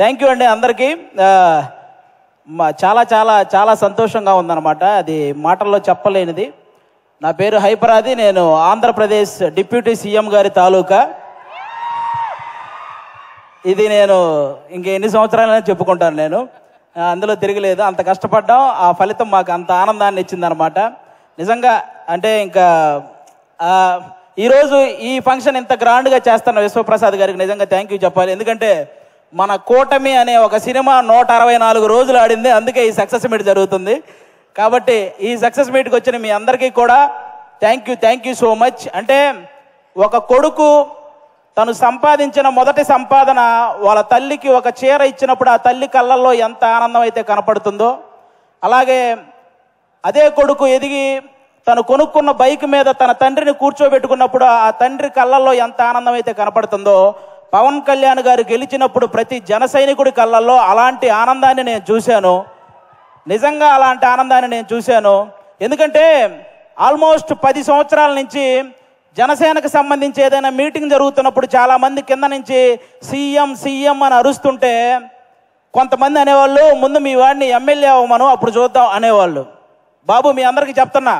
Thank you అండి అందరికీ. చాలా చాలా చాలా సంతోషంగా ఉందన్నమాట, అది మాటల్లో చెప్పలేనిది. నా పేరు హైపరాది, నేను ఆంధ్రప్రదేశ్ డిప్యూటీ సీఎం గారి తాలూకా. ఇది నేను ఇంకెన్ని సంవత్సరాలైనా చెప్పుకుంటాను, నేను అందులో తిరగలేదు. అంత కష్టపడ్డాం, ఆ ఫలితం మాకు అంత ఆనందాన్ని ఇచ్చిందనమాట. నిజంగా అంటే ఇంకా ఈరోజు ఈ ఫంక్షన్ ఇంత గ్రాండ్గా చేస్తున్న విశ్వప్రసాద్ గారికి నిజంగా థ్యాంక్ యూ చెప్పాలి. ఎందుకంటే మన కూటమి అనే ఒక సినిమా 164 రోజులు ఆడింది, అందుకే ఈ సక్సెస్ మీట్ జరుగుతుంది. కాబట్టి ఈ సక్సెస్ మీట్కి వచ్చిన మీ అందరికీ కూడా థ్యాంక్ యూ సో మచ్. అంటే ఒక కొడుకు తను సంపాదించిన మొదటి సంపాదన వాళ్ళ తల్లికి ఒక చీర ఇచ్చినప్పుడు ఆ తల్లి కళ్ళల్లో ఎంత ఆనందం అయితే కనపడుతుందో, అలాగే అదే కొడుకు ఎదిగి తను కొనుక్కున్న బైక్ మీద తన తండ్రిని కూర్చోబెట్టుకున్నప్పుడు ఆ తండ్రి కళ్ళల్లో ఎంత ఆనందం అయితే కనపడుతుందో, పవన్ కళ్యాణ్ గారు గెలిచినప్పుడు ప్రతి జన సైనికుడి కళ్ళల్లో అలాంటి ఆనందాన్ని నేను చూశాను. నిజంగా అలాంటి ఆనందాన్ని నేను చూశాను. ఎందుకంటే ఆల్మోస్ట్ 10 సంవత్సరాల నుంచి జనసేనకు సంబంధించి ఏదైనా మీటింగ్ జరుగుతున్నప్పుడు చాలామంది కింద నుంచి సీఎం సీఎం అని అరుస్తుంటే కొంతమంది అనేవాళ్ళు, ముందు మీ వాడిని ఎమ్మెల్యే అవ్వమను అప్పుడు చూద్దాం అనేవాళ్ళు. బాబు మీ అందరికీ చెప్తున్నా,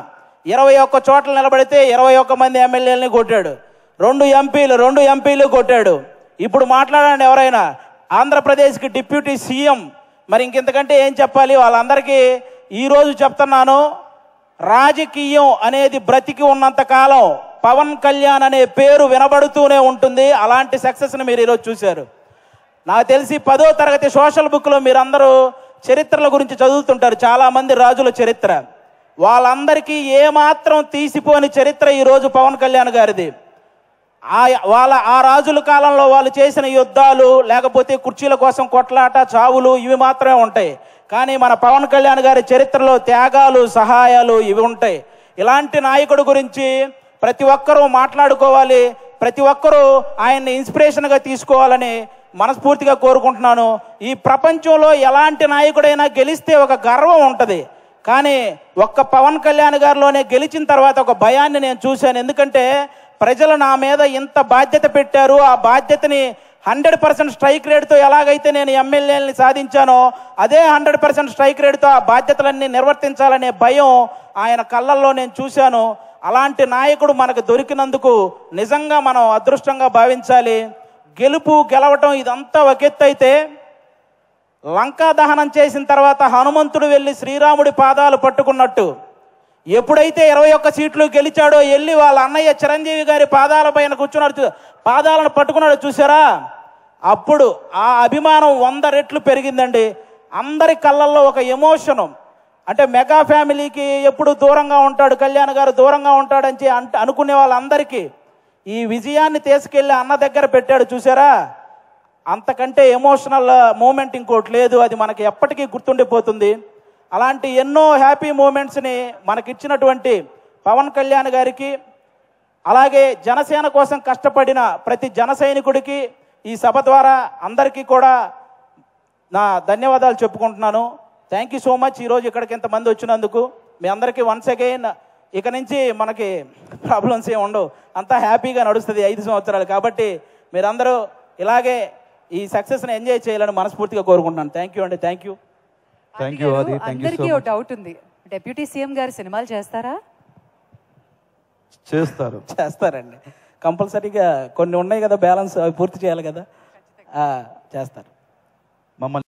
21 చోట్ల నిలబడితే 21 మంది ఎమ్మెల్యేలని కొట్టాడు, 2 ఎంపీలు కొట్టాడు. ఇప్పుడు మాట్లాడండి ఎవరైనా, ఆంధ్రప్రదేశ్కి డిప్యూటీ సీఎం, మరి ఇంకెంతకంటే ఏం చెప్పాలి? వాళ్ళందరికీ ఈరోజు చెప్తున్నాను, రాజకీయం అనేది బ్రతికి ఉన్నంత కాలం పవన్ కళ్యాణ్ అనే పేరు వినబడుతూనే ఉంటుంది. అలాంటి సక్సెస్ని మీరు ఈరోజు చూశారు. నాకు తెలిసి 10వ తరగతి సోషల్ బుక్లో మీరందరూ చరిత్రల గురించి చదువుతుంటారు, చాలామంది రాజుల చరిత్ర. వాళ్ళందరికీ ఏమాత్రం తీసిపోని చరిత్ర ఈరోజు పవన్ కళ్యాణ్ గారిది. ఆ రాజుల కాలంలో వాళ్ళు చేసిన యుద్ధాలు, లేకపోతే కుర్చీల కోసం కొట్లాట, చావులు ఇవి మాత్రమే ఉంటాయి. కానీ మన పవన్ కళ్యాణ్ గారి చరిత్రలో త్యాగాలు, సహాయాలు ఇవి ఉంటాయి. ఇలాంటి నాయకుడి గురించి ప్రతి ఒక్కరూ మాట్లాడుకోవాలి, ప్రతి ఒక్కరూ ఆయన్ని ఇన్స్పిరేషన్గా తీసుకోవాలని మనస్ఫూర్తిగా కోరుకుంటున్నాను. ఈ ప్రపంచంలో ఎలాంటి నాయకుడైనా గెలిస్తే ఒక గర్వం ఉంటుంది, కానీ ఒక్క పవన్ కళ్యాణ్ గారిలోనే గెలిచిన తర్వాత ఒక భయాన్ని నేను చూశాను. ఎందుకంటే ప్రజలు నా మీద ఇంత బాధ్యత పెట్టారు, ఆ బాధ్యతని 100% స్ట్రైక్ రేట్తో ఎలాగైతే నేను ఎమ్మెల్యేలని సాధించానో అదే 100% స్ట్రైక్ రేట్తో ఆ బాధ్యతలన్నీ నిర్వర్తించాలనే భయం ఆయన కళ్ళల్లో నేను చూశాను. అలాంటి నాయకుడు మనకు దొరికినందుకు నిజంగా మనం అదృష్టంగా భావించాలి. గెలవటం ఇదంతా ఒక ఎత్తు అయితే, లంకా దహనం చేసిన తర్వాత హనుమంతుడు వెళ్ళి శ్రీరాముడి పాదాలు పట్టుకున్నట్టు ఎప్పుడైతే 21 సీట్లు గెలిచాడో వెళ్ళి వాళ్ళ అన్నయ్య చిరంజీవి గారి పాదాల పైన కూర్చున్నాడు, పాదాలను పట్టుకున్నాడు చూసారా, అప్పుడు ఆ అభిమానం 100 రెట్లు పెరిగిందండి. అందరి కళ్ళల్లో ఒక ఎమోషను. అంటే మెగా ఫ్యామిలీకి ఎప్పుడు దూరంగా ఉంటాడు కళ్యాణ్ గారు, దూరంగా ఉంటాడని అనుకునే వాళ్ళందరికీ ఈ విజయాన్ని తీసుకెళ్లి అన్న దగ్గర పెట్టాడు చూసారా, అంతకంటే ఎమోషనల్ మూమెంట్ ఇంకోటి లేదు. అది మనకి ఎప్పటికీ గుర్తుండిపోతుంది. అలాంటి ఎన్నో హ్యాపీ మూమెంట్స్ని మనకిచ్చినటువంటి పవన్ కళ్యాణ్ గారికి, అలాగే జనసేన కోసం కష్టపడిన ప్రతి జన సైనికుడికి ఈ సభ ద్వారా అందరికీ కూడా నా ధన్యవాదాలు చెప్పుకుంటున్నాను. Thank you so much. ఈరోజు ఇక్కడికి ఇంతమంది వచ్చినందుకు మీ అందరికీ వన్స్ అగైన్. ఇక నుంచి మనకి ప్రాబ్లమ్స్ ఏమి ఉండవు, అంతా హ్యాపీగా నడుస్తుంది 5 సంవత్సరాలు. కాబట్టి మీరందరూ ఇలాగే ఈ సక్సెస్ని ఎంజాయ్ చేయాలని మనస్ఫూర్తిగా కోరుకుంటున్నాను. థ్యాంక్ యూ అండి. Thank you. అందరికీ ఒక డౌట్ ఉంది, డిప్యూటీ సీఎం గారు సినిమాలు చేస్తారా? చేస్తారండి, కంపల్సరీగా. కొన్ని ఉన్నాయి కదా బ్యాలెన్స్, అవి పూర్తి చేయాలి కదా, చేస్తారు.